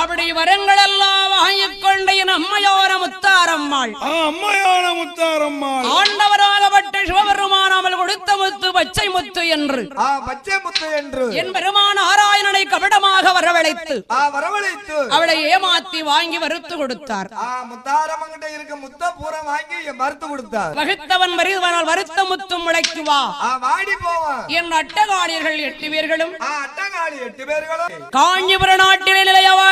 அப்படி வரங்கள் எல்லாம் வாங்கிக் கொண்ட என் அம்மையோர முத்தாரம்மாள் அம்மையான முத்தாரம்மாள் ஆண்டவராகப்பட்ட சிவபெருமான் அவள் கொடுத்த முத்து பச்சை முத்து என்று பச்சை முத்து என்று என் பெருமான் ஆராயணனை கபடமாக வரவழைத்து அவளை ஏமாத்தி வாங்கி வறுத்து கொடுத்தார். முத்தாரம்மங்கிட்ட இருக்க முத்த பூரா வாங்கி வறுத்து கொடுத்தார். வகுத்தவன் வருத்த முத்தும் முளைக்குவா வாடி போவான் என் அட்டகாளியர்கள் 8 பேர்களும் அட்டகாளி 8 பேர்களும் காஞ்சிபுர நாட்டிலே நிலையவா